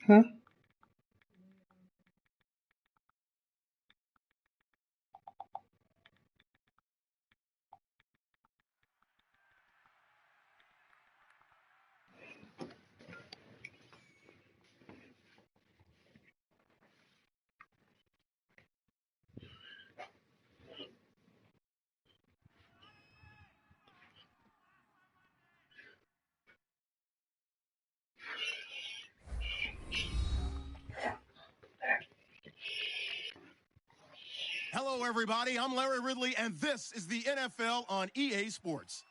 Huh? Hello, everybody. I'm Larry Ridley, and this is the NFL on EA Sports.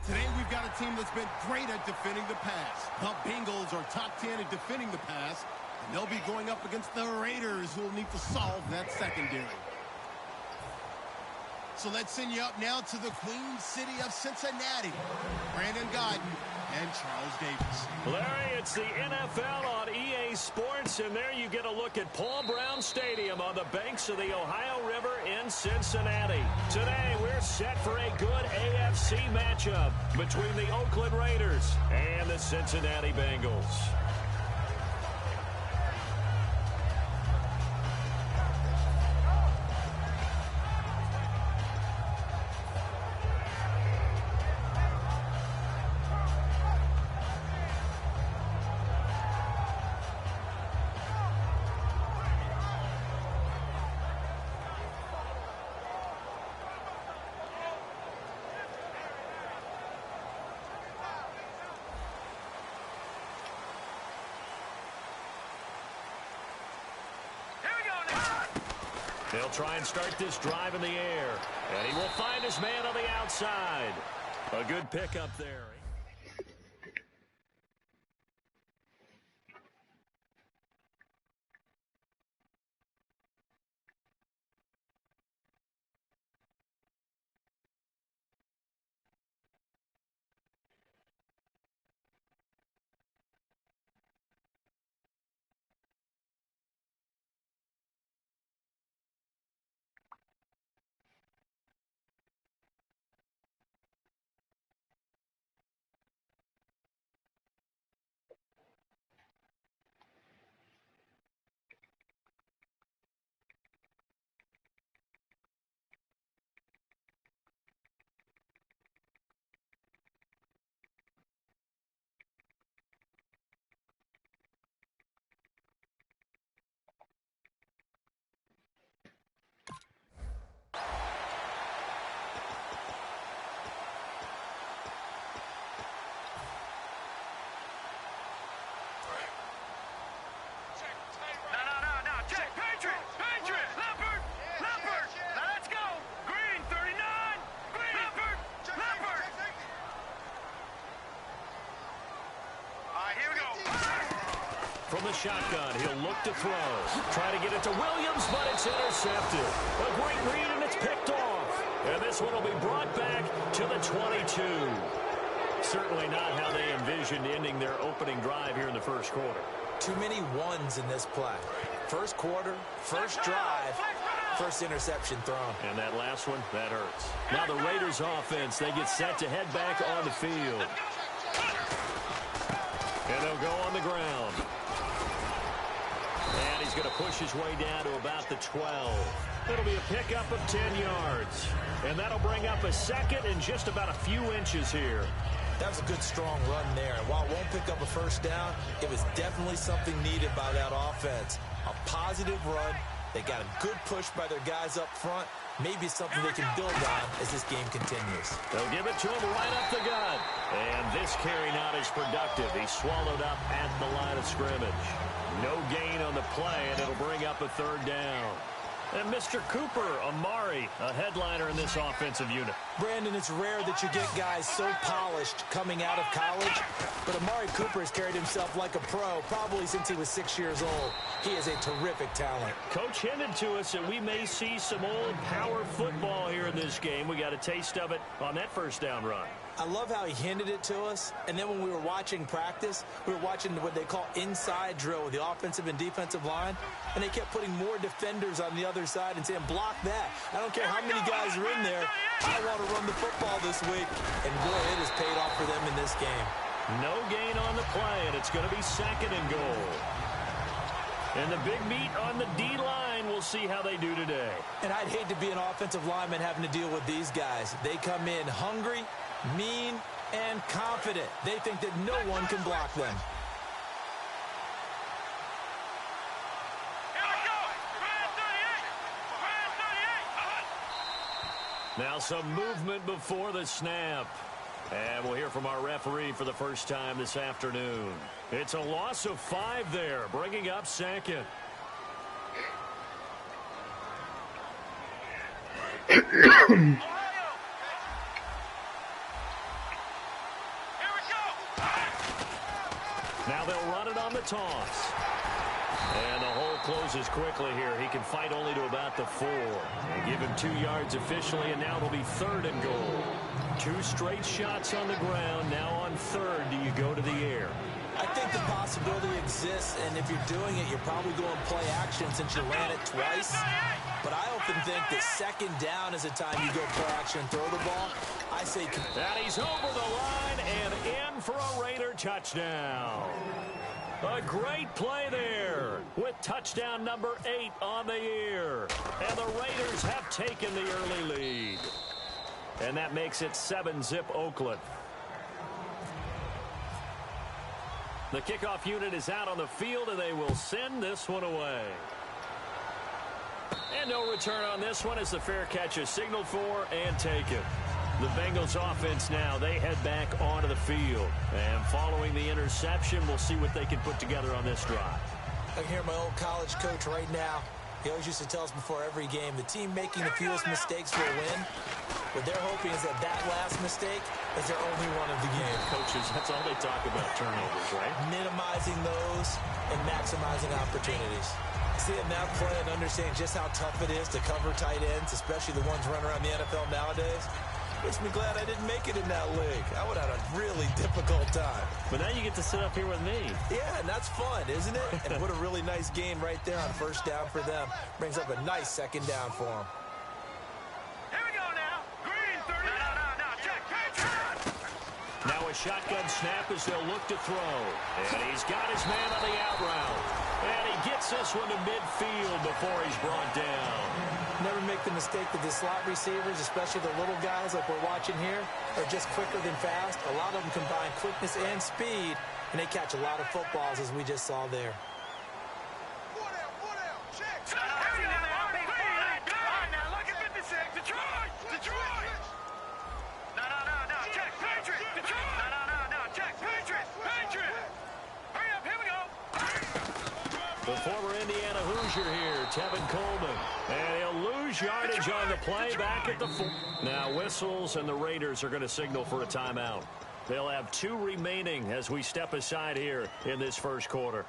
Today, we've got a team that's been great at defending the pass. The Bengals are top 10 at defending the pass, and they'll be going up against the Raiders, who will need to solve that secondary. So let's send you up now to the Queen City of Cincinnati. Brandon Gaudin and Charles Davis. Larry, it's the NFL on EA Sports, and there you get a look at Paul Brown Stadium on the banks of the Ohio River in Cincinnati. Today, we're set for a good AFC matchup between the Oakland Raiders and the Cincinnati Bengals. They'll try and start this drive in the air. And he will find his man on the outside. A good pickup there. From the shotgun, he'll look to throw. Try to get it to Williams, but it's intercepted. A great read, and it's picked off. And this one will be brought back to the 22. Certainly not how they envisioned ending their opening drive here in the first quarter. Too many ones in this play. First quarter, first drive, first interception thrown. And that last one, that hurts. Now the Raiders offense, they get set to head back on the field. And they'll go on the ground. And he's going to push his way down to about the 12. It'll be a pickup of 10 yards. And that'll bring up a second and just about a few inches here. That was a good, strong run there. And while it won't pick up a first down, it was definitely something needed by that offense. A positive run. They got a good push by their guys up front. Maybe something they can build on as this game continues. They'll give it to him right up the gut. And this carry not as productive. He's swallowed up at the line of scrimmage. No gain on the play, and it'll bring up a third down. And Mr. Cooper, Amari, a headliner in this offensive unit. Brandon, it's rare that you get guys so polished coming out of college, but Amari Cooper has carried himself like a pro probably since he was 6 years old. He is a terrific talent. Coach hinted to us that we may see some old power football here in this game. We got a taste of it on that first down run. I love how he hinted it to us, and then when we were watching practice, we were watching what they call inside drill with the offensive and defensive line, and they kept putting more defenders on the other side and saying, block that. I don't care how many guys are in there. I want to run the football this week. And boy, it has paid off for them in this game. No gain on the play, and it's going to be 2nd and goal. And the big meat on the D-line, we'll see how they do today. And I'd hate to be an offensive lineman having to deal with these guys. They come in hungry, mean, and confident. They think that no one can block them. Now some movement before the snap. And we'll hear from our referee for the first time this afternoon. It's a loss of 5 there, bringing up 2nd. Now they'll run it on the toss. And the hole closes quickly here. He can fight only to about the 4. They give him 2 yards officially, and now it'll be 3rd and goal. 2 straight shots on the ground. Now on 3rd, do you go to the air? I think the possibility exists, and if you're doing it, you're probably going play action since you ran it twice. But I often think that 2nd down is a time you go play action and throw the ball. I say... And he's over the line and in for a Raider touchdown. A great play there with touchdown number 8 on the year. And the Raiders have taken the early lead. And that makes it 7-zip Oakland. The kickoff unit is out on the field, and they will send this one away. And no return on this one as the fair catch is signaled for and taken. The Bengals offense now, they head back onto the field. And following the interception, we'll see what they can put together on this drive. I can hear my old college coach right now. He always used to tell us before every game, the team making the fewest mistakes will win. What they're hoping is that that last mistake is their only one of the game. Coaches, that's all they talk about, turnovers, right? Minimizing those and maximizing opportunities. See them now play and understand just how tough it is to cover tight ends, especially the ones running around the NFL nowadays. Makes me glad I didn't make it in that league. I would have had a really difficult time. But now you get to sit up here with me. Yeah, and that's fun, isn't it? And what a really nice gain right there on 1st down for them. Brings up a nice 2nd down for them. Here we go now. Green 30. No. Check. Now a shotgun snap as they'll look to throw. And he's got his man on the out route. And he gets this one to midfield before he's brought down. Never make the mistake that the slot receivers, especially the little guys like we're watching here, are just quicker than fast. A lot of them combine quickness and speed, and they catch a lot of footballs, as we just saw there. Check. Now look at 56. Detroit. No. Check. Patriots. Detroit. No. Check. Patriots. Hurry up. Here we go. The former Indiana Hoosier here, Tevin Coleman. And he'll lose yardage on the play back at the 4. Now whistles, and the Raiders are going to signal for a timeout. They'll have 2 remaining as we step aside here in this first quarter.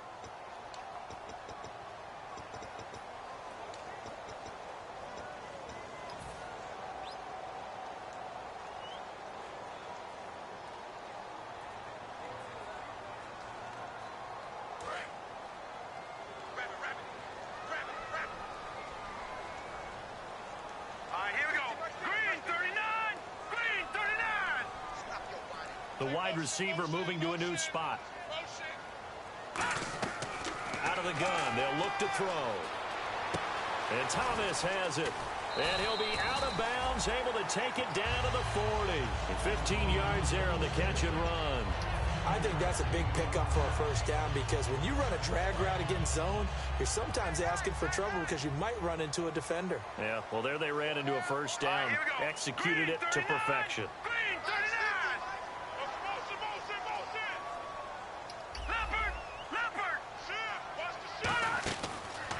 The wide receiver moving to a new spot. Out of the gun, they'll look to throw. And Thomas has it. And he'll be out of bounds, able to take it down to the 40. And 15 yards there on the catch and run. I think that's a big pickup for a 1st down because when you run a drag route against zone, you're sometimes asking for trouble because you might run into a defender. Yeah, well, there they ran into a 1st down, executed it to perfection. Green 39.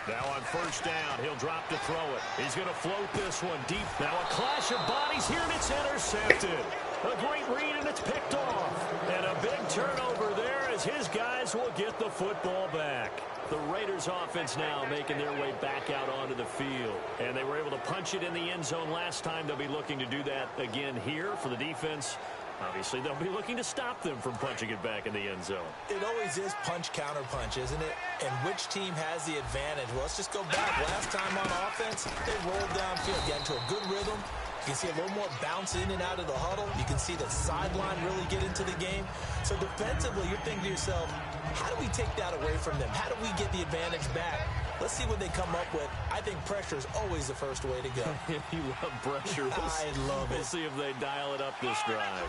Now on 1st down, he'll drop to throw it. He's going to float this one deep. Now a clash of bodies here, and it's intercepted. A great read, and it's picked off. And a big turnover there as his guys will get the football back. The Raiders offense now making their way back out onto the field. And they were able to punch it in the end zone last time. They'll be looking to do that again here for the defense. Obviously, they'll be looking to stop them from punching it back in the end zone. It always is punch-counter-punch, isn't it? And which team has the advantage? Well, let's just go back. Last time on offense, they rolled downfield, got into a good rhythm, You can see a little more bounce in and out of the huddle. You can see the sideline really get into the game. So defensively, you're thinking to yourself, how do we take that away from them? How do we get the advantage back? Let's see what they come up with. I think pressure is always the first way to go. You love pressure. I love it. We'll see if they dial it up this drive.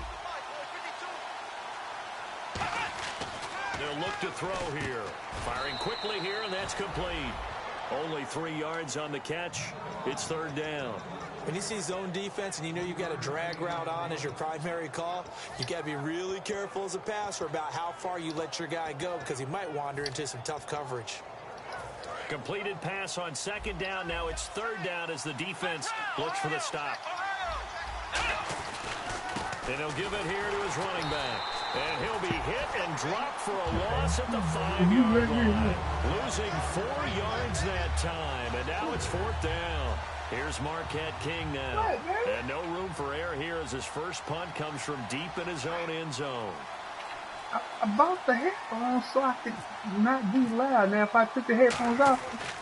They'll look to throw here. Firing quickly here, and that's complete. Only 3 yards on the catch. It's third down. When you see zone defense and you know you've got a drag route on as your primary call, you got to be really careful as a passer about how far you let your guy go because he might wander into some tough coverage. Completed pass on second down. Now it's third down as the defense looks for the stop. And he'll give it here to his running back. And he'll be hit and dropped for a loss at the 5-yard line. Losing 4 yards that time. And now it's fourth down. Here's Marquette King now. And no room for error here as his first punt comes from deep in his own end zone. I bought the headphones so I could not be loud. Now, if I took the headphones off,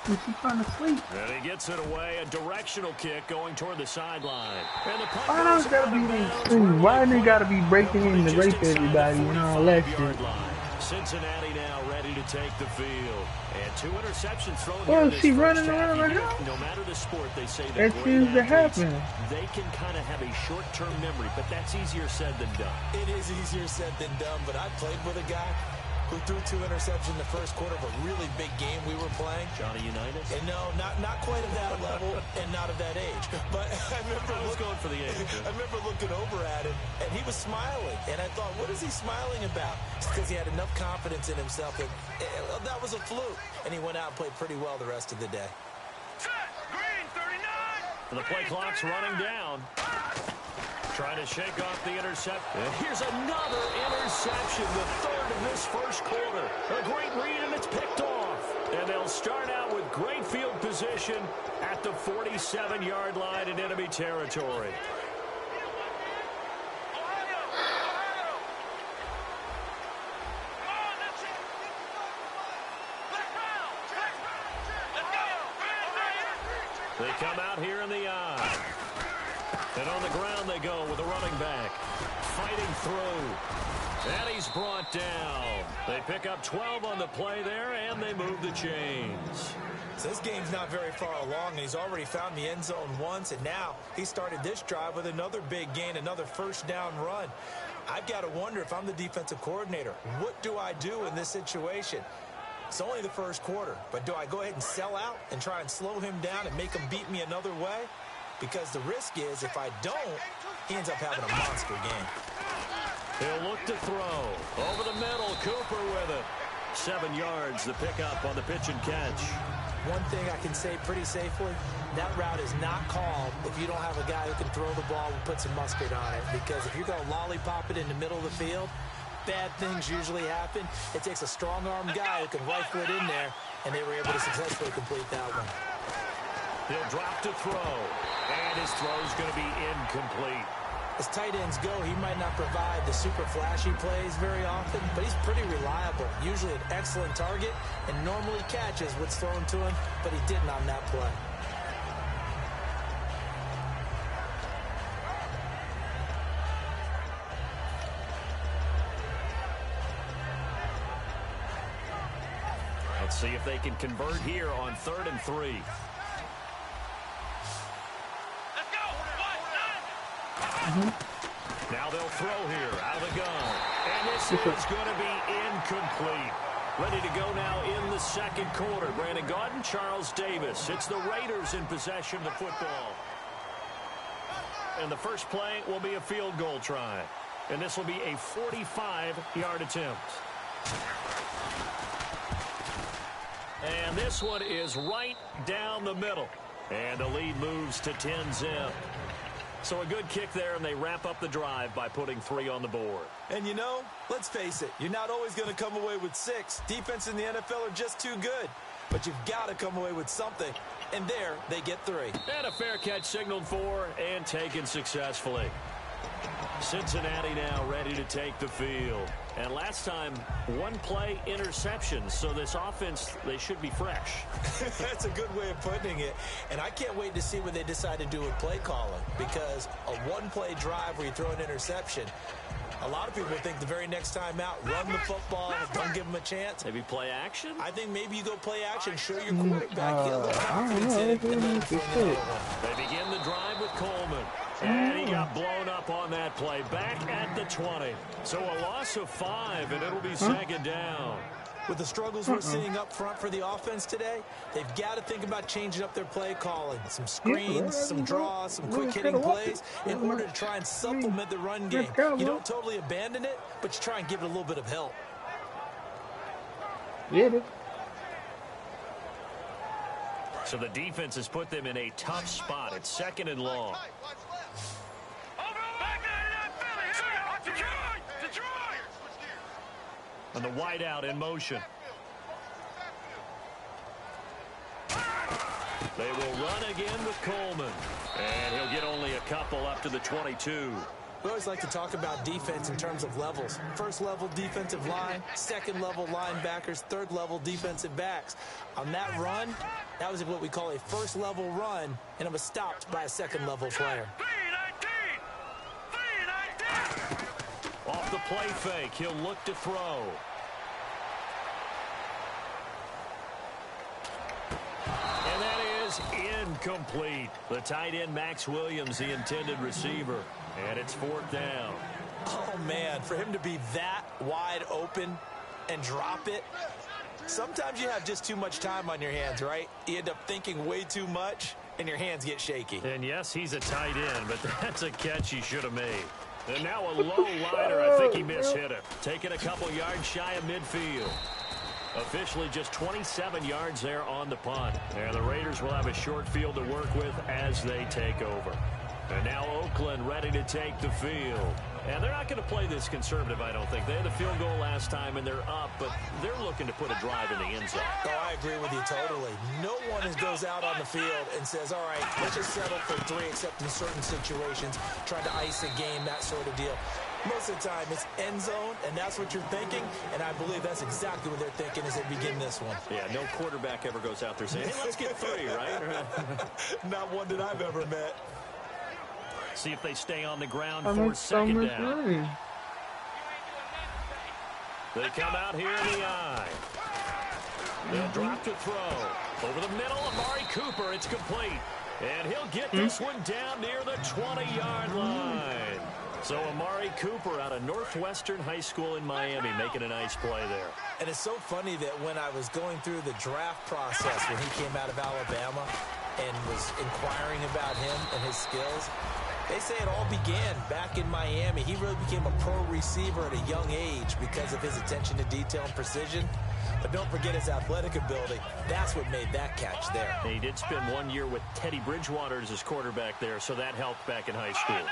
was she trying to sleep? And he gets it away. A directional kick going toward the sideline. And the punt Why don't gotta be that stream? Why they gotta be breaking in to rape everybody and all that shit? Cincinnati now ready to take the field. And 2 interceptions thrown Well, here. she running around the house. No matter the sport, they say That seems to happen. They can kind of have a short-term memory, but that's easier said than done. It is easier said than done, but I played with a guy who threw 2 interceptions in the first quarter of a really big game we were playing. Johnny Unitas? And no, not quite at that level and not of that age. But I was going for the age. I remember looking over at him, and he was smiling. And I thought, what is he smiling about? It's because he had enough confidence in himself that that was a fluke. And he went out and played pretty well the rest of the day. Green 39. And the play clock's running down. Trying to shake off the interception. Here's another interception, the third of this first quarter. A great read, and it's picked off. And they'll start out with great field position at the 47-yard line in enemy territory. They come out here in the eye. And on the ground they go with a running back. Fighting through. And he's brought down. They pick up 12 on the play there, and they move the chains. So this game's not very far along, and he's already found the end zone once, and now he started this drive with another big gain, another first down run. I've got to wonder if I'm the defensive coordinator. What do I do in this situation? It's only the first quarter, but do I go ahead and sell out and try and slow him down and make him beat me another way? Because the risk is, if I don't, he ends up having a monster game. He'll look to throw. Over the middle, Cooper with it. 7 yards, the pickup on the pitch and catch. One thing I can say pretty safely, that route is not called if you don't have a guy who can throw the ball and put some mustard on it. Because if you're going to lollipop it in the middle of the field, bad things usually happen. It takes a strong-armed guy who can rifle it in there, and they were able to successfully complete that one. He'll drop to throw, and his throw's going to be incomplete. As tight ends go, he might not provide the super flashy plays very often, but he's pretty reliable. Usually an excellent target, and normally catches what's thrown to him, but he didn't on that play. Let's see if they can convert here on 3rd and 3. Now they'll throw here out of the gun. And this is going to be incomplete. Ready to go now in the second quarter. Brandon Gaudin, Charles Davis. It's the Raiders in possession of the football. And the first play will be a field goal try. And this will be a 45-yard attempt. And this one is right down the middle. And the lead moves to 10-zip. So a good kick there, and they wrap up the drive by putting 3 on the board. And you know, let's face it, you're not always going to come away with 6. Defense in the NFL are just too good. But you've got to come away with something. And there, they get 3. And a fair catch signaled for and taken successfully. Cincinnati now ready to take the field. And last time, one play interception. So this offense, they should be fresh. That's a good way of putting it. And I can't wait to see what they decide to do with play calling. Because a one-play drive where you throw an interception, a lot of people think the very next time out, run the football, don't give them a chance. Maybe play action? I think maybe you go play action, show your quarterback. I don't know. They begin the drive with Coleman. And he got blown up on that play. Back at the 20. So a loss of 5, and it'll be second down. With the struggles we're seeing up front for the offense today, they've got to think about changing up their play calling. Some screens, some draws, some quick-hitting plays in order to try and supplement the run game. You don't totally abandon it, but you try and give it a little bit of help. Yeah. So the defense has put them in a tough spot. It's 2nd and long. And the wideout in motion. They will run again with Coleman. And he'll get only a couple up to the 22. We always like to talk about defense in terms of levels. First level defensive line, second level linebackers, third level defensive backs. On that run, that was what we call a first level run, and it was stopped by a second level player. Off the play fake, he'll look to throw. And that is incomplete. The tight end, Max Williams, the intended receiver. And it's 4th down. Oh, man, for him to be that wide open and drop it, sometimes you have just too much time on your hands, right? You end up thinking way too much, and your hands get shaky. And, yes, he's a tight end, but that's a catch he should have made. And now a low liner. I think he mishit it. Taking a couple yards shy of midfield. Officially just 27 yards there on the punt. And the Raiders will have a short field to work with as they take over. And now Oakland ready to take the field. And they're not going to play this conservative, I don't think. They had the field goal last time, and they're up, but they're looking to put a drive in the end zone. Oh, I agree with you totally. No one goes out on the field and says, all right, let's just settle for 3, except in certain situations, try to ice a game, that sort of deal. Most of the time, it's end zone, and that's what you're thinking, and I believe that's exactly what they're thinking as they begin this one. Yeah, no quarterback ever goes out there saying, hey, let's get 3, right? Not one that I've ever met. See if they stay on the ground for second down. They come out here in the eye. They'll drop to throw. Over the middle, Amari Cooper. It's complete. And he'll get this one down near the 20-yard line. So Amari Cooper out of Northwestern High School in Miami making a nice play there. And it's so funny that when I was going through the draft process when he came out of Alabama and was inquiring about him and his skills, they say it all began back in Miami. He really became a pro receiver at a young age because of his attention to detail and precision. But don't forget his athletic ability. That's what made that catch there. And he did spend 1 year with Teddy Bridgewater as his quarterback there, so that helped back in high school.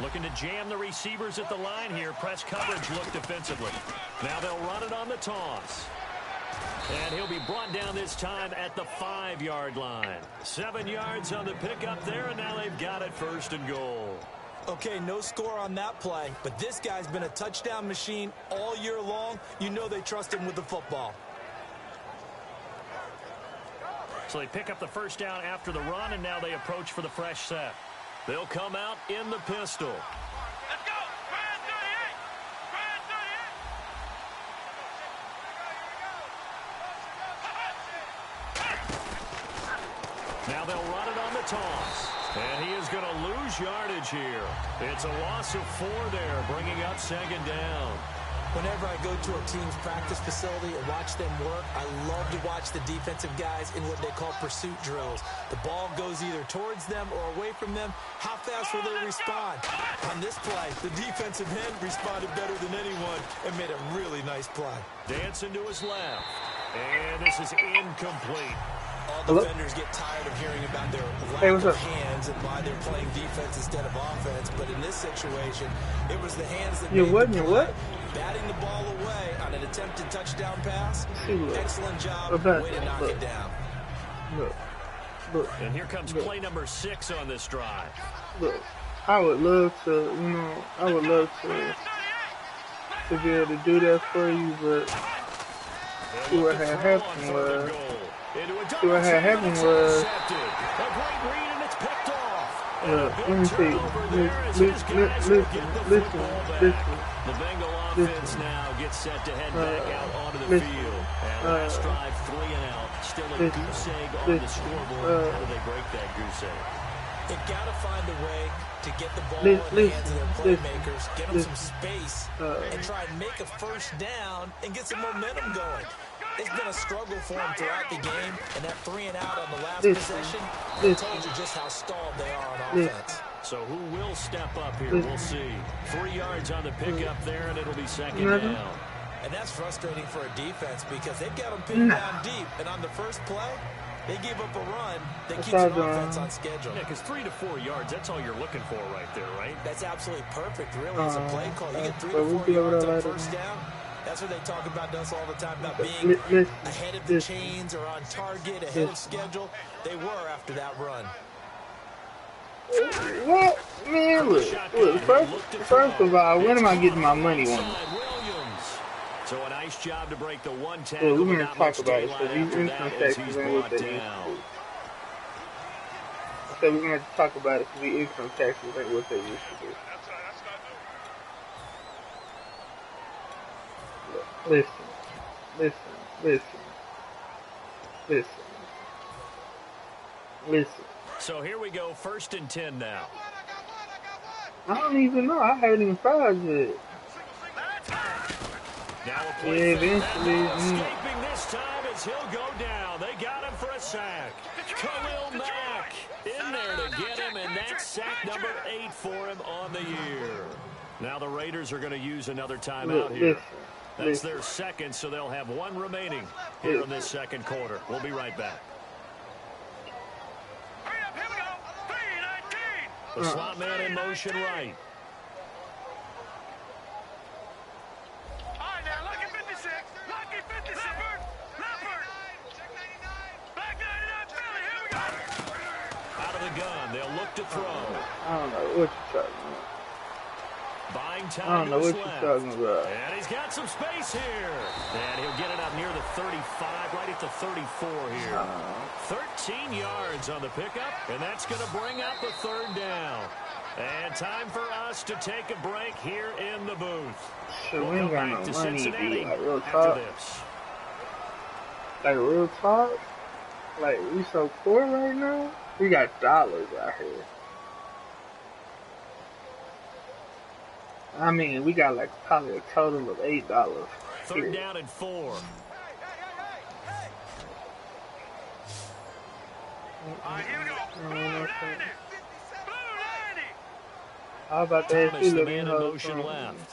Looking to jam the receivers at the line here. Press coverage look defensively. Now they'll run it on the toss. And he'll be brought down this time at the 5-yard line. 7 yards on the pickup there, and now they've got it 1st and goal. Okay, no score on that play, but this guy's been a touchdown machine all year long. You know they trust him with the football. So they pick up the 1st down after the run, and now they approach for the fresh set. They'll come out in the pistol. Let's go! Brand 38! Brand 38! Now they'll run it on the toss. And he is going to lose yardage here. It's a loss of 4 there, bringing up 2nd down. Whenever I go to a team's practice facility and watch them work, I love to watch the defensive guys in what they call pursuit drills. The ball goes either towards them or away from them. How fast will they respond? On this play, the defensive end responded better than anyone and made a really nice play. Dancing to his left. And this is incomplete. All defenders get tired of hearing about their lack of hands and why they're playing defense instead of offense. But in this situation, it was the hands that made the play. Batting the ball away on an attempted touchdown pass. Excellent job. Way to knock it down. Look. Look, And here comes look, play number 6 on this drive. look. I would love to, I would love to be able to do that for you, but see what had happened was, let me see. Listen. The Bengal offense now gets set to head back out onto the field. And last drive, 3 and out. Still a goose egg on the scoreboard. How do they break that goose egg? They got to find a way to get the ball in the hands of their playmakers, get them some space, and try and make a first down and get some momentum going. It's been a struggle for them throughout the game, and that 3 and out on the last possession told you just how stalled they are on offense. So who will step up here? We'll see. 3 yards on the pickup there, and it'll be second down. And that's frustrating for a defense because they've got them pinned down deep, and on the first play, they gave up a run that keeps your offense on schedule. Yeah, because 3 to 4 yards, that's all you're looking for right there, right? That's absolutely perfect, really, as a play call. You get 3 to 4 yards on first down. That's what they talk about us all the time, about being ahead of the chains or on target, ahead of schedule. They were after that run. What? Man, look, first of all, when am I getting my money on? So a nice job to break the one tackle. We're going to talk about it, so these income taxes ain't what they used to be. So we're going to talk about it, because the income taxes ain't what they used to be. Listen. So here we go, 1st and 10 now. I don't even know. I haven't even found it. Now a play eventually. Escaping this time as he'll go down. They got him for a sack. Khalil Mack in there to get him, and that's sack number 8 for him on the year. Now the Raiders are going to use another timeout here. That's their second, so they'll have 1 remaining here in this second quarter. We'll be right back. The slot man in motion right. All right, now, lucky 56. Lucky 56. Leopard. Back 99, Philly. Here we go. Out of the gun. They'll look to throw. I don't know what you're talking about. Buying time. I don't know what you're talking about. And he's got some space here. And he'll get it up near the 35, right at the 34 here. 13 yards on the pickup, and that's going to bring up the 3rd down. And time for us to take a break here in the booth. Sure, we'll we ain't come got back no to money, Cincinnati like real after talk. this. Like real talk? Like we so poor right now? We got dollars out here. I mean, we got like probably a total of $8. 3rd down and 4. All right, here we go. Blue 90. How about that? Thomas, the man in motion left.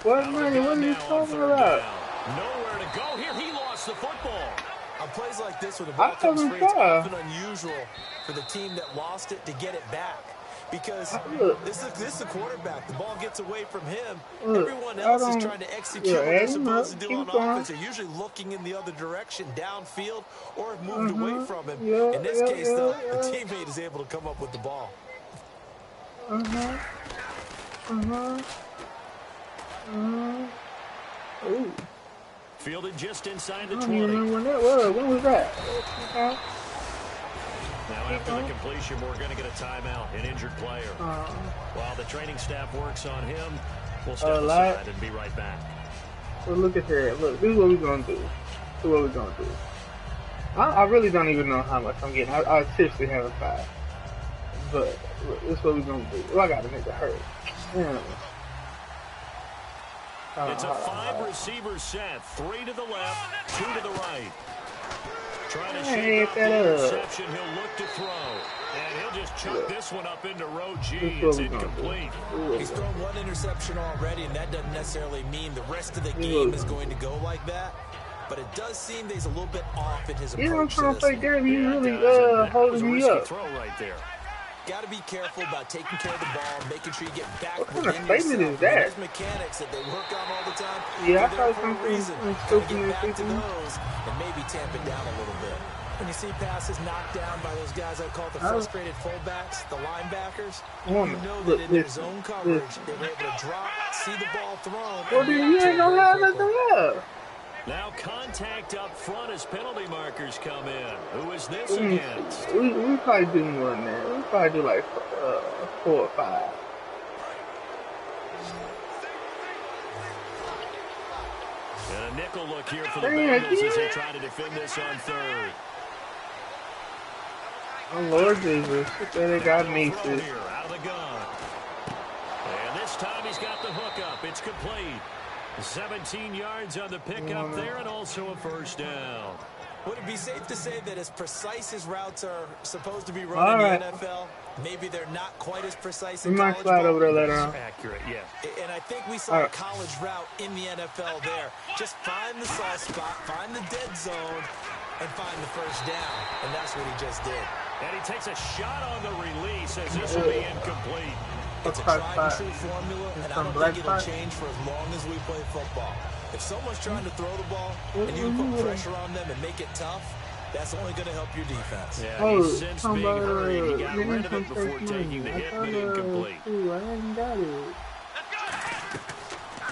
What money? What are you talking about? Nowhere to go here. He lost the football. On plays like this, where the ball comes free, it's often unusual for the team that lost it to get it back. Because this is the quarterback. The ball gets away from him. Everyone else is trying to execute what they're supposed to do on offense. They're usually looking in the other direction, downfield, or have moved away from him. In this case, though, the teammate is able to come up with the ball. Ooh. Fielded just inside the 20. I don't even remember when that was. When was that? Now after the completion, we're going to get a timeout, an injured player. While the training staff works on him, we'll step aside and be right back. Well, look at that. Look, this is what we're going to do. I really don't even know how much I'm getting. I seriously haven't tried. But look, this is what we're going to do. Well, I got to make it hurt. Yeah. It's a 5-receiver set. 3 to the left, 2 to the right. Trying to shake off the interception. He'll look to throw. And he'll just chuck this one up into row G. It's incomplete. He's thrown 1 interception already, and that doesn't necessarily mean the rest of the game is going to go like that. But it does seem that he's a little bit off in his approach. You know what I'm trying to say, Gary? You really holding me up. Throw right there. got to be careful about taking care of the ball, making sure you get back What kind of within statement yourself. is that? Those mechanics that they work on all the time, Yeah, I they're saw there for a something reason. Got to stupid get in back to 15. those and maybe tamp it down a little bit. When you see passes knocked down by those guys I call the frustrated fullbacks, the linebackers, you know that in their zone coverage, they were able to drop, see the ball thrown. Well, then you ain't gonna have nothing left. Now contact up front as penalty markers come in. Who is this against? We probably do more than that. We probably do like 4 or 5. And a nickel look here for the Bengals as they try to defend this on third. Oh, Lord Jesus. They got me, sis. Here, out of the gun. And this time he's got the hook up. It's complete. 17 yards on the pickup there and also a first down. Would it be safe to say that as precise as routes are supposed to be run in the NFL, maybe they're not quite as precise in college slide ball? over there later on. Accurate, yeah. And I think we saw a college route in the NFL there. Just find the soft spot, find the dead zone, and find the first down. And that's what he just did. And he takes a shot on the release as this will be incomplete. It's a tried-and-true formula, and I don't think it'll change for as long as we play football. If someone's trying to throw the ball and you put pressure on them and make it tough, that's only going to help your defense. Yeah, he's since being hurried. He got rid of it before taking the hit, but incomplete.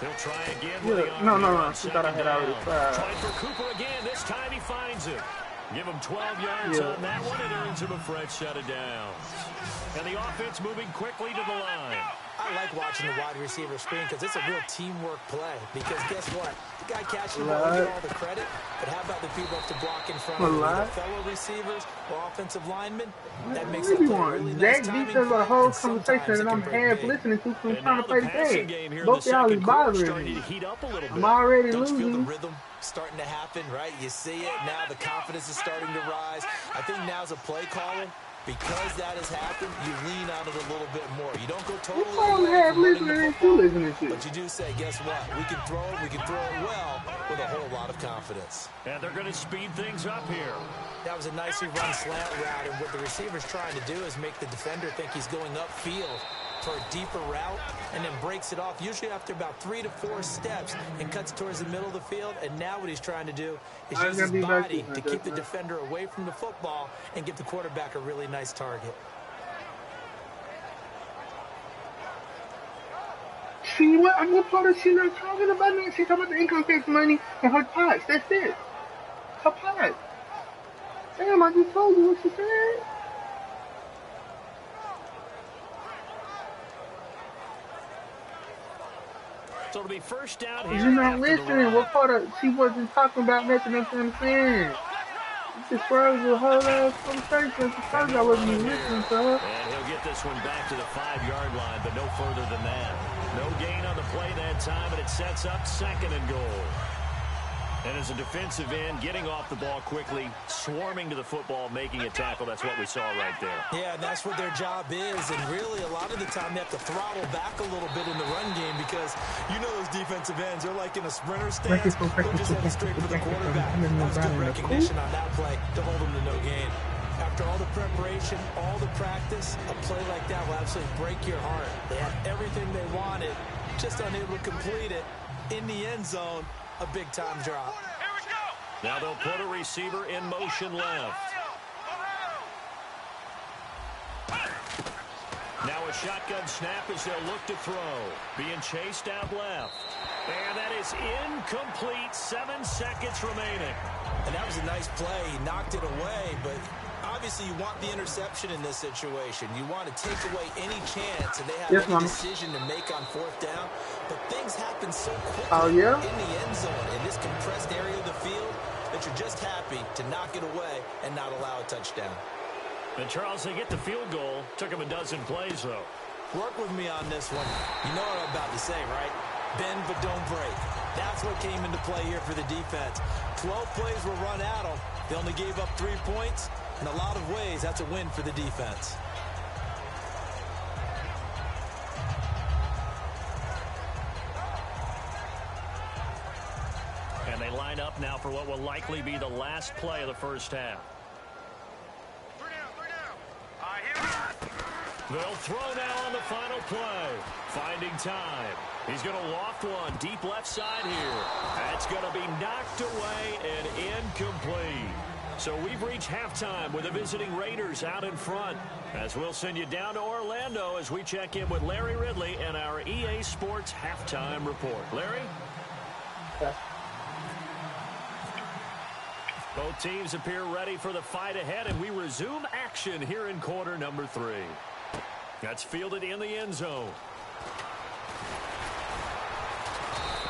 He'll try again with the arm. No. She thought I had already tried. Trying for Cooper again. This time he finds him. Give him 12 yards on that one and earns him a fresh set of downs. And the offense moving quickly to the line. I like watching the wide receiver screen because it's a real teamwork play. Because guess what? The guy catching the ball will get all the credit, but how about the people up to block in front of either fellow receivers or offensive linemen? That makes it really nice timing. These are a whole conversation that I'm half listening to from trying to play the game. Both y'all is bothering me. I'm already losing. Feel the rhythm starting to happen, right? You see it now. The confidence is starting to rise. I think now's a play caller. Because that has happened, you lean on it a little bit more. You don't go totally away from running the football, but you do say, guess what? We can throw it well with a whole lot of confidence. And they're going to speed things up here. That was a nicely run slant route, and what the receiver's trying to do is make the defender think he's going upfield for a deeper route, and then breaks it off, usually after about 3 to 4 steps, and cuts towards the middle of the field. And now what he's trying to do is use his body to keep the defender away from the football and give the quarterback a really nice target. See what? I'm what part of she not talking about that? She's talking about the income tax money and her pots. That's it. Her pots. Damn, I just told you what she said. So it'll be first down here. You're not listening. What part of she wasn't talking about nothing? That's what I'm saying. This was a whole ass conversation. I wasn't even listening to her. And he'll get this one back to the 5-yard line, but no further than that. No gain on the play that time, and it sets up 2nd and goal. And as a defensive end, getting off the ball quickly, swarming to the football, making a tackle, that's what we saw right there. Yeah, and that's what their job is. And really, a lot of the time, they have to throttle back a little bit in the run game because you know those defensive ends, they're like in a sprinter stance. They're just heading straight for the quarterback. That was good recognition on that play to hold them to no gain. After all the preparation, all the practice, a play like that will absolutely break your heart. They had everything they wanted, just unable to complete it. In the end zone, a big-time drop. Here we go. Now they'll put a receiver in motion left. Now a shotgun snap as they'll look to throw. Being chased out left. And that is incomplete. 7 seconds remaining. And that was a nice play. He knocked it away, but obviously you want the interception in this situation. You want to take away any chance, and they have any decision to make on 4th down. But things happen so quickly in the end zone, in this compressed area of the field, that you're just happy to knock it away and not allow a touchdown. And Charles, they get the field goal. Took them a dozen plays, though. Work with me on this one. You know what I'm about to say, right? Bend but don't break. That's what came into play here for the defense. 12 plays were run at them. They only gave up 3 points. In a lot of ways, that's a win for the defense. And they line up now for what will likely be the last play of the first half. 3 down. All right, here we go. They'll throw now on the final play. Finding time. He's going to loft one deep left side here. That's going to be knocked away and incomplete. So we've reached halftime with the visiting Raiders out in front. As we'll send you down to Orlando as we check in with Larry Ridley and our EA Sports halftime report. Larry? Okay. Both teams appear ready for the fight ahead, and we resume action here in quarter number 3. That's fielded in the end zone.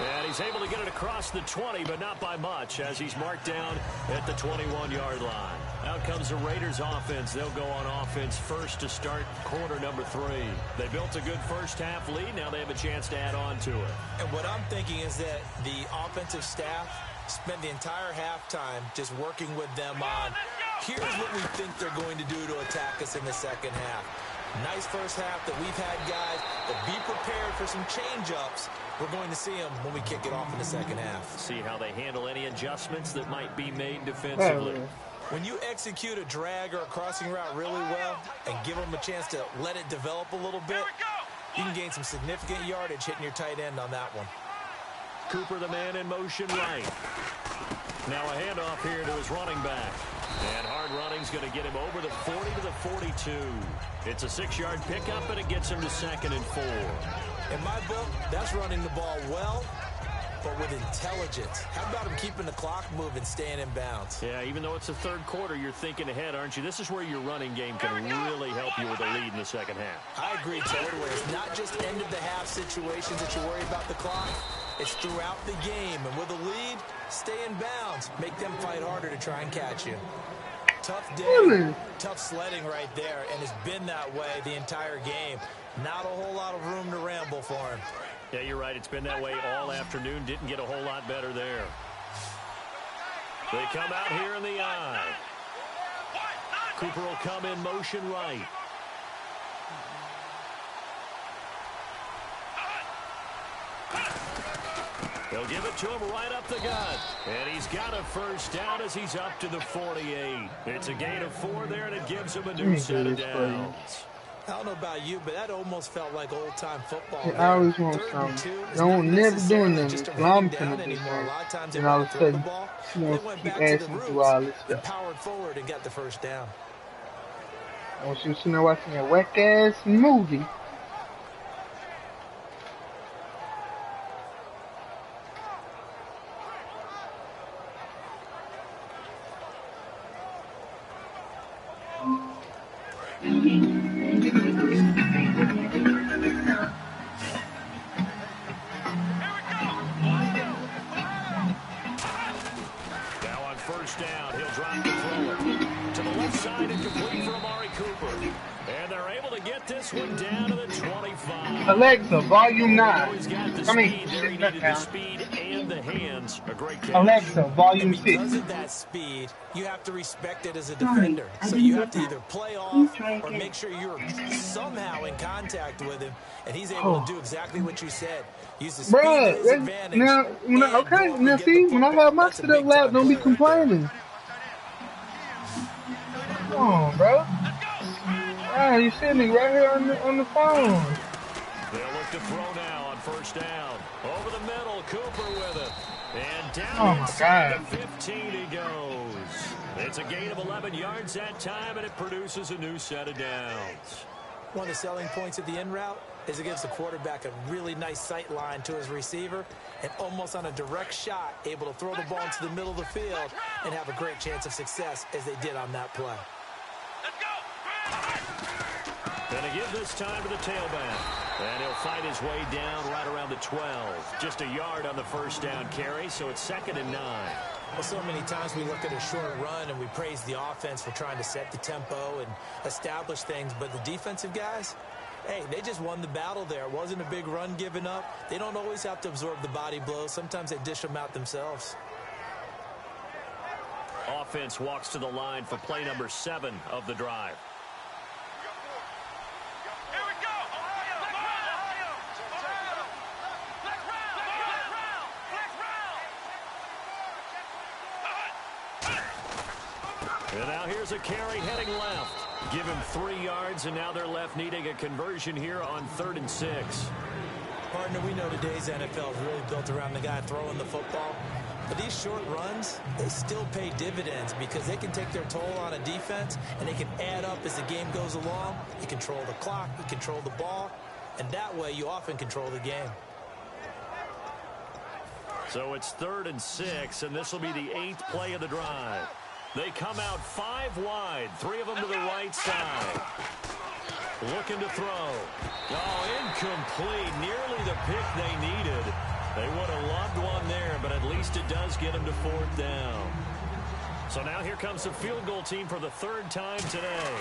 And he's able to get it across the 20, but not by much, as he's marked down at the 21-yard line. Out comes the Raiders offense. They'll go on offense first to start quarter number 3. They built a good first-half lead. Now they have a chance to add on to it. And what I'm thinking is that the offensive staff spent the entire halftime just working with them on, here's what we think they're going to do to attack us in the second half. Nice first half that we've had, guys, but be prepared for some change-ups. We're going to see them when we kick it off in the second half. See how they handle any adjustments that might be made defensively. When you execute a drag or a crossing route really well and give them a chance to let it develop a little bit, you can gain some significant yardage hitting your tight end on that one. Cooper, the man in motion right. Now a handoff here to his running back. And hard running's going to get him over the 40 to the 42. It's a 6-yard pickup, and it gets him to 2nd and 4. In my book, that's running the ball well, but with intelligence. How about him keeping the clock moving, staying in bounds? Yeah, even though it's the third quarter, you're thinking ahead, aren't you? This is where your running game can really help you with a lead in the second half. I agree totally. It's not just end-of-the-half situations that you worry about the clock. It's throughout the game. And with a lead, stay in bounds. Make them fight harder to try and catch you. Tough day, tough sledding right there, and it's been that way the entire game. Not a whole lot of room to ramble for him. Yeah, you're right. It's been that way all afternoon. Didn't get a whole lot better there. They come out here in the eye. Cooper will come in motion right. They'll give it to him right up the gut. And he's got a first down as he's up to the 48. It's a gain of 4 there, and it gives him a new set of downs. I don't know about you, but that almost felt like old-time football. Yeah, I always want something. Don't never doing that. I'm finna do that. And all of a sudden, you know, keep asking to all this stuff. Powered forward and got the first down. I want you to know watching that whack-ass movie. Alexa, volume 9. Come here. The speed and the hands. A great catch. Alexa, volume 6. Because of that speed, you have to respect it as a defender. So you have to either play off or make sure you're somehow in contact with him, and he's able to do exactly what you said. Use the speed to his advantage. Now see, when I have my sit up loud, don't be complaining. Come on, bro. Ah, you're sitting right here on the phone. They'll look to throw now on first down. Over the middle, Cooper with it. And down inside the 15 he goes. It's a gain of 11 yards that time, and it produces a new set of downs. One of the selling points of the in route is it gives the quarterback a really nice sight line to his receiver, and almost on a direct shot, able to throw the ball into the middle of the field and have a great chance of success as they did on that play. Gonna give this time to the tailback. And he'll fight his way down right around the 12. Just a yard on the first down carry, so it's 2nd and 9. Well, so many times we look at a short run and we praise the offense for trying to set the tempo and establish things, but the defensive guys, hey, they just won the battle there. It wasn't a big run given up. They don't always have to absorb the body blows. Sometimes they dish them out themselves. Offense walks to the line for play number 7 of the drive. And now here's a carry heading left. Give him 3 yards, and now they're left needing a conversion here on 3rd and 6. Partner, we know today's NFL is really built around the guy throwing the football. But these short runs, they still pay dividends because they can take their toll on a defense, and they can add up as the game goes along. You control the clock, you control the ball, and that way you often control the game. So it's 3rd and 6, and this will be the 8th play of the drive. They come out 5 wide, 3 of them to the right side. Looking to throw. Oh, incomplete. Nearly the pick they needed. They would have loved one there, but at least it does get them to 4th down. So now here comes the field goal team for the 3rd time today.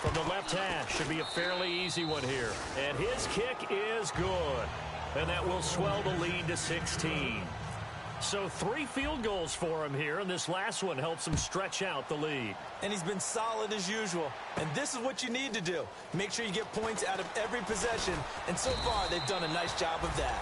From the left hash, should be a fairly easy one here. And his kick is good. And that will swell the lead to 16. So 3 field goals for him here, and this last one helps him stretch out the lead. And he's been solid as usual. And this is what you need to do. Make sure you get points out of every possession. And so far, they've done a nice job of that.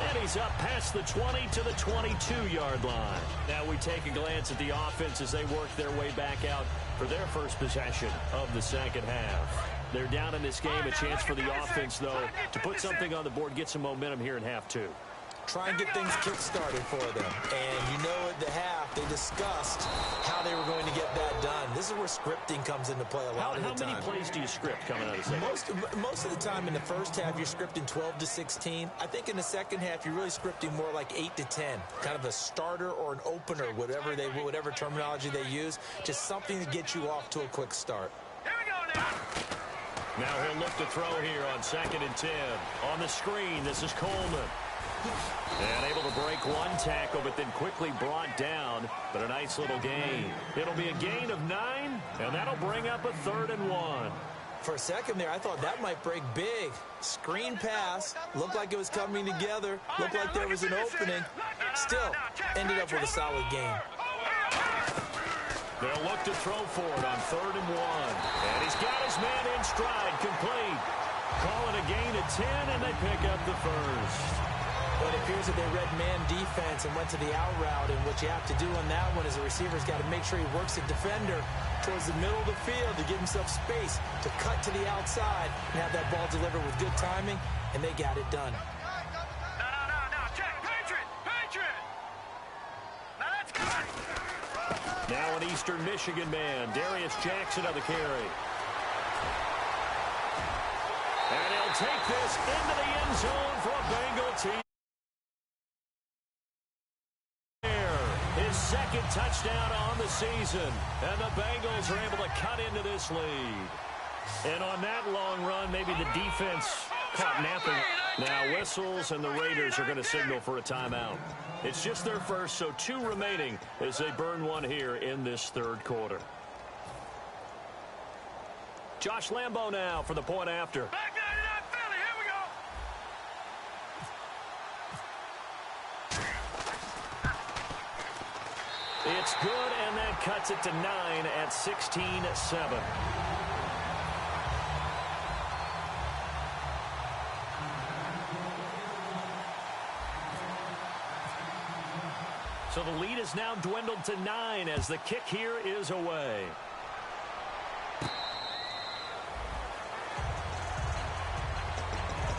And he's up past the 20 to the 22-yard line. Now we take a glance at the offense as they work their way back out for their first possession of the second half. They're down in this game. A chance for the offense, though, to put something on the board, get some momentum here in half 2. Try and get things kick-started for them. And you know at the half, they discussed how they were going to get that done. This is where scripting comes into play a lot of the time. How many plays do you script coming out of the second? Most of the time in the first half, you're scripting 12 to 16. I think in the second half, you're really scripting more like 8 to 10. Kind of a starter or an opener, whatever terminology they use. Just something to get you off to a quick start. Here we go now. Now he'll look to throw here on 2nd and 10. On the screen, this is Coleman. And able to break one tackle, but then quickly brought down. But a nice little gain. It'll be a gain of 9, and that'll bring up a 3rd and 1. For a second there, I thought that might break big. Screen pass. Looked like it was coming together. Looked like there was an opening. Still, ended up with a solid gain. They'll look to throw for it on 3rd and 1. And he's got his man in stride, complete. Call it a gain of 10, and they pick up the first. But it appears that they read man defense and went to the out route. And what you have to do on that one is the receiver's got to make sure he works the defender towards the middle of the field to give himself space to cut to the outside and have that ball delivered with good timing, and they got it done. No, check, Patriot. Now that's good. Now an Eastern Michigan man, Darius Jackson on the carry. And he'll take this into the end zone for a Bengal team. His 2nd touchdown on the season. And the Bengals are able to cut into this lead. And on that long run, maybe the defense caught napping. Now whistles, and the Raiders are going to signal for a timeout. It's just their first, so 2 remaining as they burn one here in this 3rd quarter. Josh Lambo now for the point after. Back 99 Philly, here we go. It's good, and that cuts it to 9 at 16-7. So the lead is now dwindled to 9 as the kick here is away.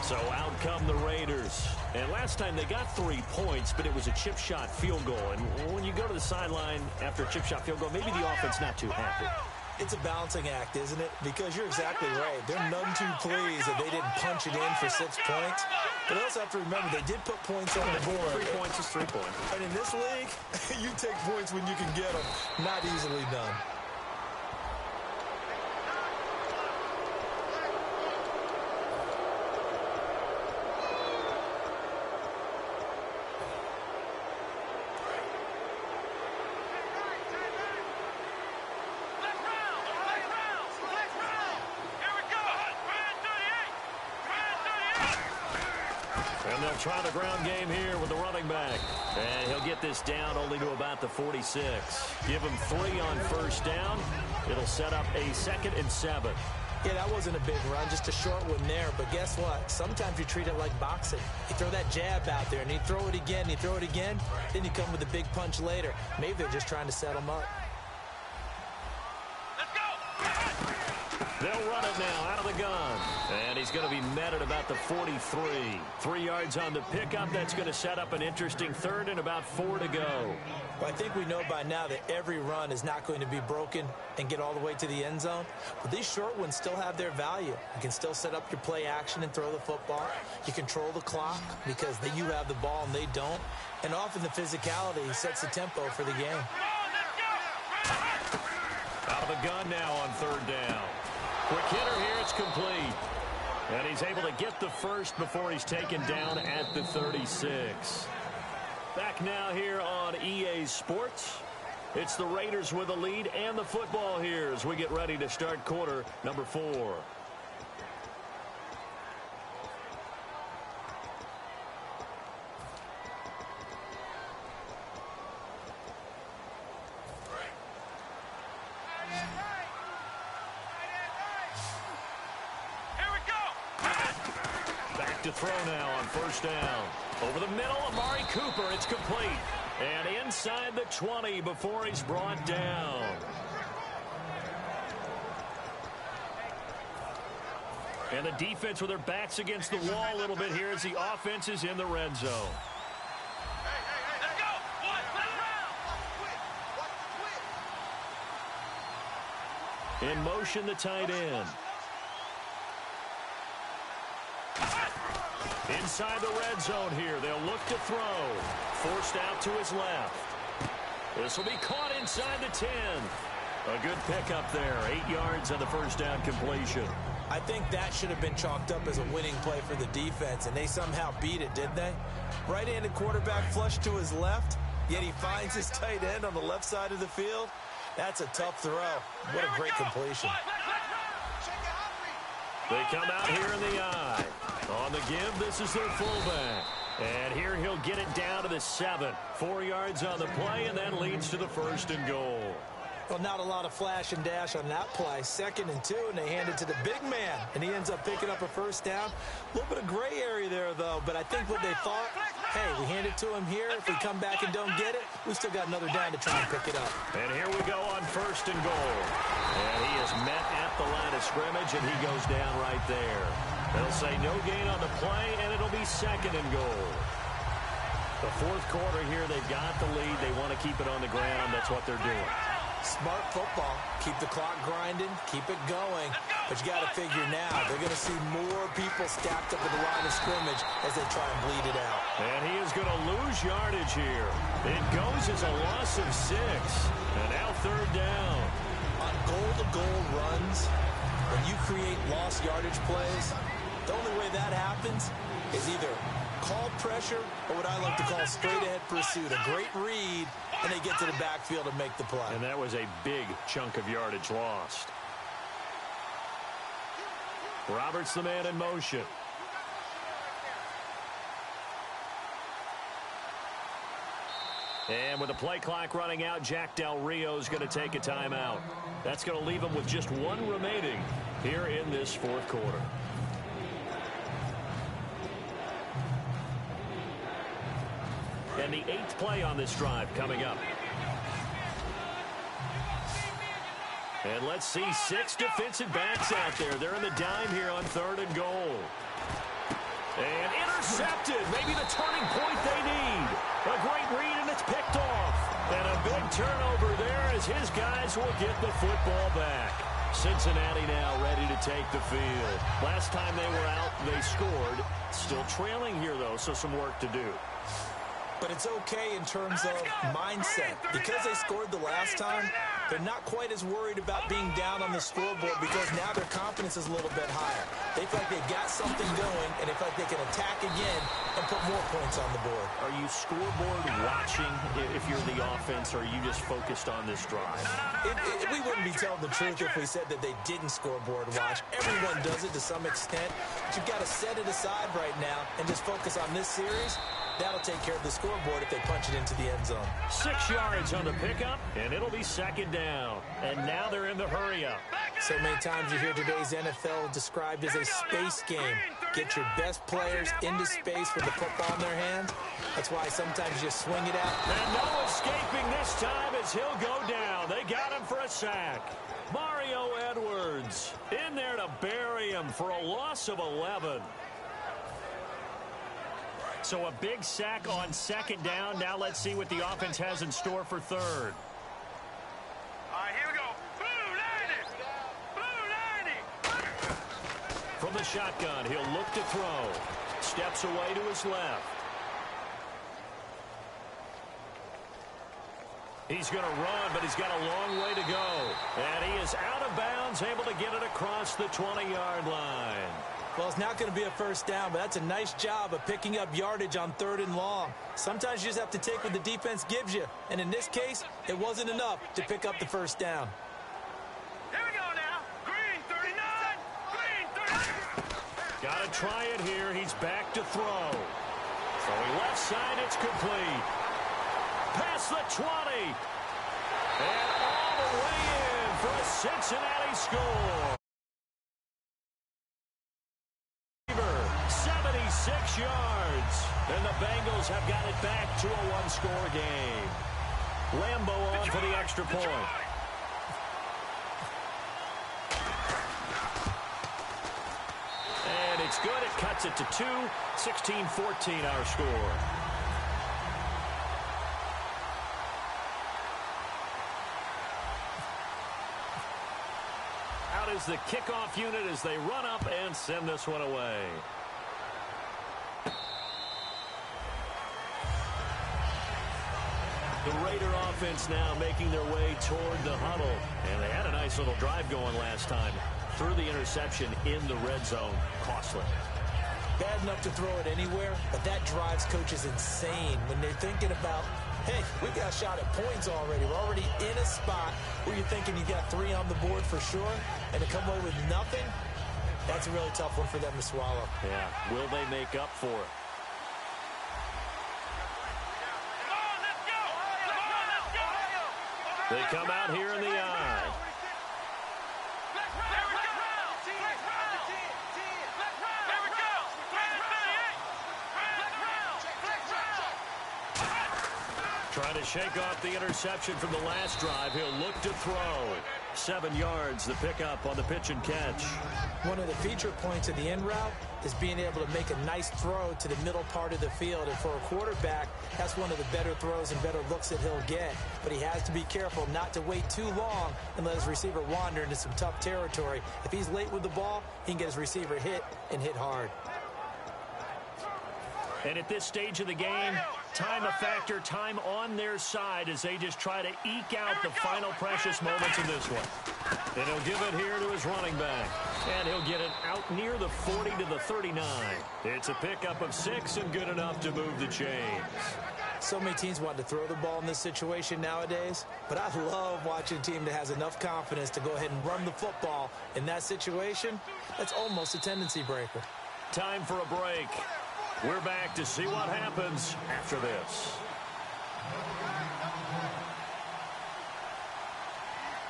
So out come the Raiders. And last time they got 3 points, but it was a chip shot field goal. And when you go to the sideline after a chip shot field goal, maybe the offense not too happy. It's a balancing act, isn't it? Because you're exactly right. They're none too pleased that they didn't punch it in for 6 points. But they also have to remember they did put points on the board. 3 points is 3 points. And in this league, you take points when you can get them. Not easily done. And they'll try the ground game here with the running back. And he'll get this down only to about the 46. Give him 3 on 1st down. It'll set up a 2nd and 7. Yeah, that wasn't a big run, just a short one there. But guess what? Sometimes you treat it like boxing. You throw that jab out there, and you throw it again, and you throw it again. Then you come with a big punch later. Maybe they're just trying to set him up. They'll run it now out of the gun. And he's going to be met at about the 43. 3 yards on the pickup. That's going to set up an interesting third and about 4 to go. Well, I think we know by now that every run is not going to be broken and get all the way to the end zone. But these short ones still have their value. You can still set up your play action and throw the football. You control the clock because you have the ball and they don't. And often the physicality sets the tempo for the game. Out of the gun now on third down. Quick hitter here, it's complete. And he's able to get the first before he's taken down at the 36. Back now here on EA Sports. It's the Raiders with the lead and the football here as we get ready to start quarter number 4. To throw now on first down. Over the middle, Amari Cooper. It's complete. And inside the 20 before he's brought down. And the defense with their backs against the wall a little bit here as the offense is in the red zone. Let's go. Let's In motion, the tight end. Inside the red zone here. They'll look to throw. Forced out to his left. This will be caught inside the 10. A good pickup there. 8 yards on the first down completion. I think that should have been chalked up as a winning play for the defense, and they somehow beat it, didn't they? Right-handed quarterback flush to his left, yet he finds his tight end on the left side of the field. That's a tough throw. What a great completion. They come out here in the eye. On the give, this is their fullback. And here he'll get it down to the 7. 4 yards on the play, and that leads to the first and goal. Well, not a lot of flash and dash on that play. 2nd and 2, and they hand it to the big man. And he ends up picking up a first down. A little bit of gray area there, though. But I think what they thought, hey, we hand it to him here. If we come back and don't get it, we still got another down to try and pick it up. And here we go on first and goal. And he is met at the line of scrimmage, and he goes down right there. They'll say no gain on the play, and it'll be 2nd and goal. The fourth quarter here, they've got the lead. They want to keep it on the ground. That's what they're doing. Smart football. Keep the clock grinding. Keep it going. But you got to figure now, they're going to see more people stacked up at the line of scrimmage as they try and bleed it out. And he is going to lose yardage here. It goes as a loss of 6. And now third down. On goal-to-goal runs, when you create lost yardage plays, the only way that happens is either call pressure or what I like to call straight-ahead pursuit. A great read, and they get to the backfield and make the play. And that was a big chunk of yardage lost. Roberts the man in motion. And with the play clock running out, Jack Del Rio is going to take a timeout. That's going to leave him with just 1 remaining here in this fourth quarter. And the 8th play on this drive coming up. And let's see 6 defensive backs out there. They're in the dime here on 3rd and goal. And intercepted. Maybe the turning point they need. A great read, and it's picked off. And a big turnover there as his guys will get the football back. Cincinnati now ready to take the field. Last time they were out, they scored. Still trailing here, though, so some work to do. But it's okay in terms of mindset. Because they scored the last time, they're not quite as worried about being down on the scoreboard because now their confidence is a little bit higher. They feel like they've got something going, and they feel like they can attack again and put more points on the board. Are you scoreboard watching if you're the offense, or are you just focused on this drive? We wouldn't be telling the truth if we said that they didn't scoreboard watch. Everyone does it to some extent. But you've got to set it aside right now and just focus on this series That'll take care of the scoreboard if they punch it into the end zone. 6 yards on the pickup, and it'll be second down. And now they're in the hurry-up. So many times you hear today's NFL described as a space game. Get your best players into space with the football in their hands. That's why sometimes you swing it out. And no escaping this time as he'll go down. They got him for a sack. Mario Edwards in there to bury him for a loss of 11. So a big sack on second down. Now let's see what the offense has in store for third. All right, here we go. Blue 90. Blue 90. From the shotgun, he'll look to throw. Steps away to his left. He's going to run, but he's got a long way to go. And he is out of bounds, able to get it across the 20-yard line. Well, it's not going to be a first down, but that's a nice job of picking up yardage on 3rd and long. Sometimes you just have to take what the defense gives you. And in this case, it wasn't enough to pick up the first down. Here we go now. Green 39. Green 39. Got to try it here. He's back to throw. Throwing left side, it's complete. Past the 20. And all the way in for a Cincinnati score. 76 yards. And the Bengals have got it back to a one-score game. Lambo on for the extra point. And it's good. It cuts it to 2. 16-14 our score. Out is the kickoff unit as they run up and send this one away. The Raider offense now making their way toward the huddle. And they had a nice little drive going last time. Threw the interception in the red zone. Costly. Bad enough to throw it anywhere, but that drives coaches insane when they're thinking about, hey, we got a shot at points already. We're already in a spot where you're thinking you got 3 on the board for sure, and to come away with nothing, that's a really tough one for them to swallow. Yeah, will they make up for it? They come out here in the eye. Trying to shake off the interception from the last drive. He'll look to throw. 7 yards, the pickup on the pitch and catch. One of the feature points of the in route is being able to make a nice throw to the middle part of the field. And for a quarterback, that's one of the better throws and better looks that he'll get. But he has to be careful not to wait too long and let his receiver wander into some tough territory. If he's late with the ball, he can get his receiver hit and hit hard. And at this stage of the game, time a factor, time on their side as they just try to eke out the final precious moments in this one. And he'll give it here to his running back. And he'll get it out near the 40 to the 39. It's a pickup of 6 and good enough to move the chains. So many teams want to throw the ball in this situation nowadays, but I love watching a team that has enough confidence to go ahead and run the football. In that situation, that's almost a tendency breaker. Time for a break. We're back to see what happens after this.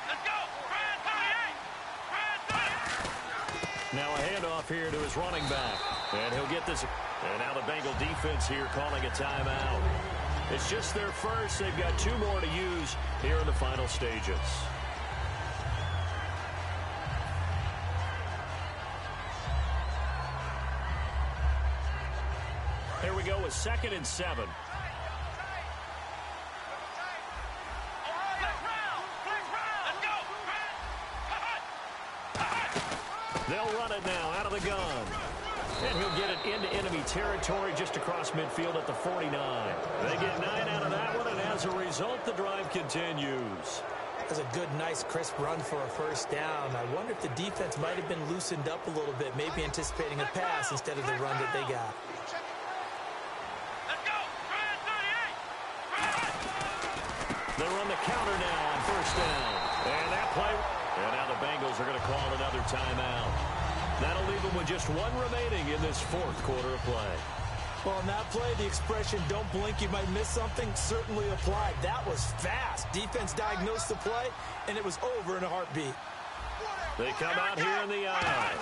Let's go. Now a handoff here to his running back. And he'll get this. And now the Bengal defense here calling a timeout. It's just their first. They've got 2 more to use here in the final stages. Here we go with 2nd and 7. They'll run it now out of the gun. And he'll get it into enemy territory just across midfield at the 49. They get 9 out of that one, and as a result, the drive continues. That's a good, nice, crisp run for a first down. I wonder if the defense might have been loosened up a little bit, maybe anticipating a pass instead of the run that they got. They run the counter now on first down. And that play. And now the Bengals are going to call another timeout. That'll leave them with just 1 remaining in this 4th quarter of play. Well, on that play, the expression, don't blink, you might miss something, certainly applied. That was fast. Defense diagnosed the play, and it was over in a heartbeat. They come out here in the eye.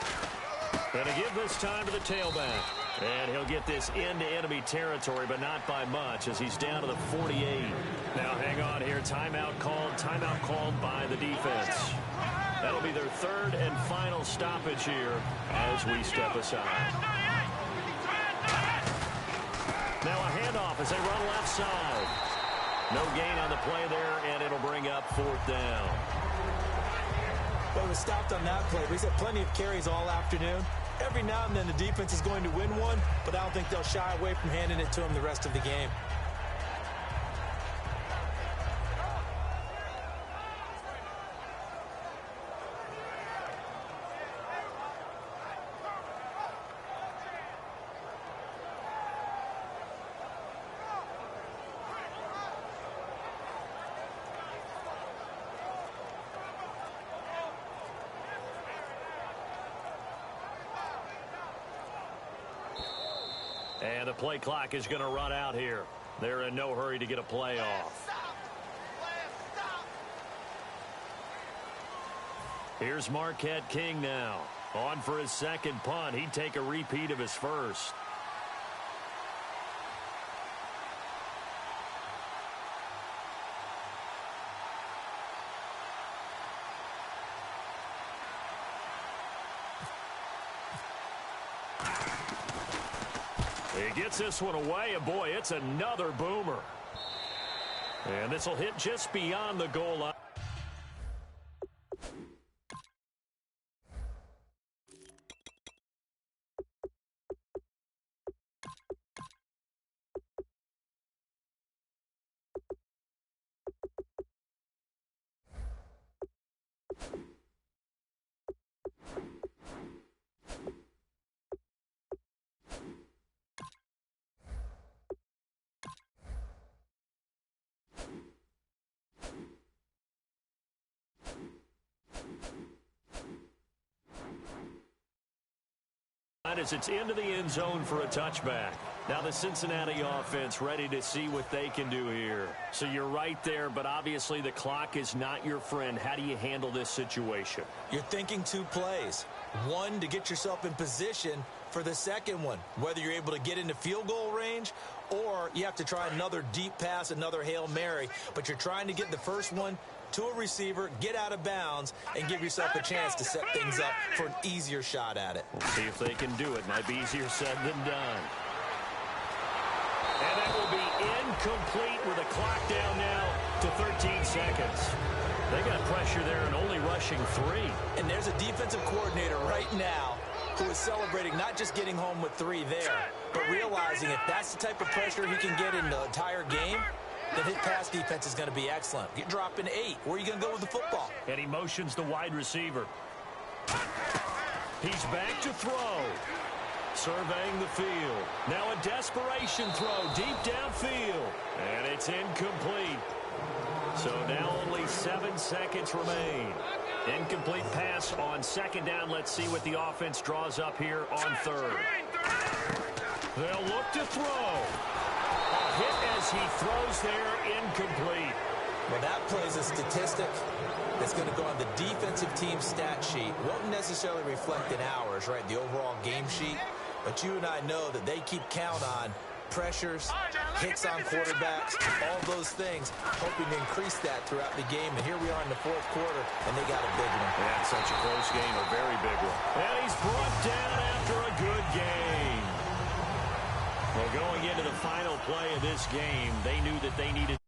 Going to give this time to the tailback. And he'll get this into enemy territory, but not by much as he's down to the 48. Now hang on here. Timeout called by the defense. That'll be their third and final stoppage here as we step aside. Now a handoff as they run left side. No gain on the play there, and it'll bring up fourth down. Well, he was stopped on that play, but he's had plenty of carries all afternoon. Every now and then the defense is going to win one, but I don't think they'll shy away from handing it to him the rest of the game. And the play clock is going to run out here. They're in no hurry to get a play off. Here's Marquette King now. On for his second punt. He'd take a repeat of his first. He gets this one away, and boy, it's another boomer. And this will hit just beyond the goal line. As it's into the end zone for a touchback. Now the Cincinnati offense ready to see what they can do here. So you're right there, but obviously the clock is not your friend. How do you handle this situation? You're thinking two plays. One, to get yourself in position for the second one, whether you're able to get into field goal range or you have to try another deep pass, another Hail Mary, but you're trying to get the first one to a receiver, get out of bounds, and give yourself a chance to set things up for an easier shot at it. We'll see if they can do it. Might be easier said than done. And that will be incomplete with the clock down now to 13 seconds. They got pressure there and only rushing 3. And there's a defensive coordinator right now who is celebrating not just getting home with 3 there, but realizing if that's the type of pressure he can get in the entire game, then his pass defense is going to be excellent. You're dropping 8. Where are you going to go with the football? And he motions the wide receiver. He's back to throw. Surveying the field. Now a desperation throw deep downfield. And it's incomplete. So now only 7 seconds remain. Incomplete pass on second down. Let's see what the offense draws up here on third. They'll look to throw. A hit as he throws there, incomplete. Well, that plays a statistic that's going to go on the defensive team stat sheet. Won't necessarily reflect in ours, right, the overall game sheet. But you and I know that they keep count on pressures, hits on quarterbacks, all those things, hoping to increase that throughout the game. And here we are in the fourth quarter, and they got a big one. Yeah, such a close game, a very big one. And he's brought down after a good game. Well, going into the final play of this game, they knew that they needed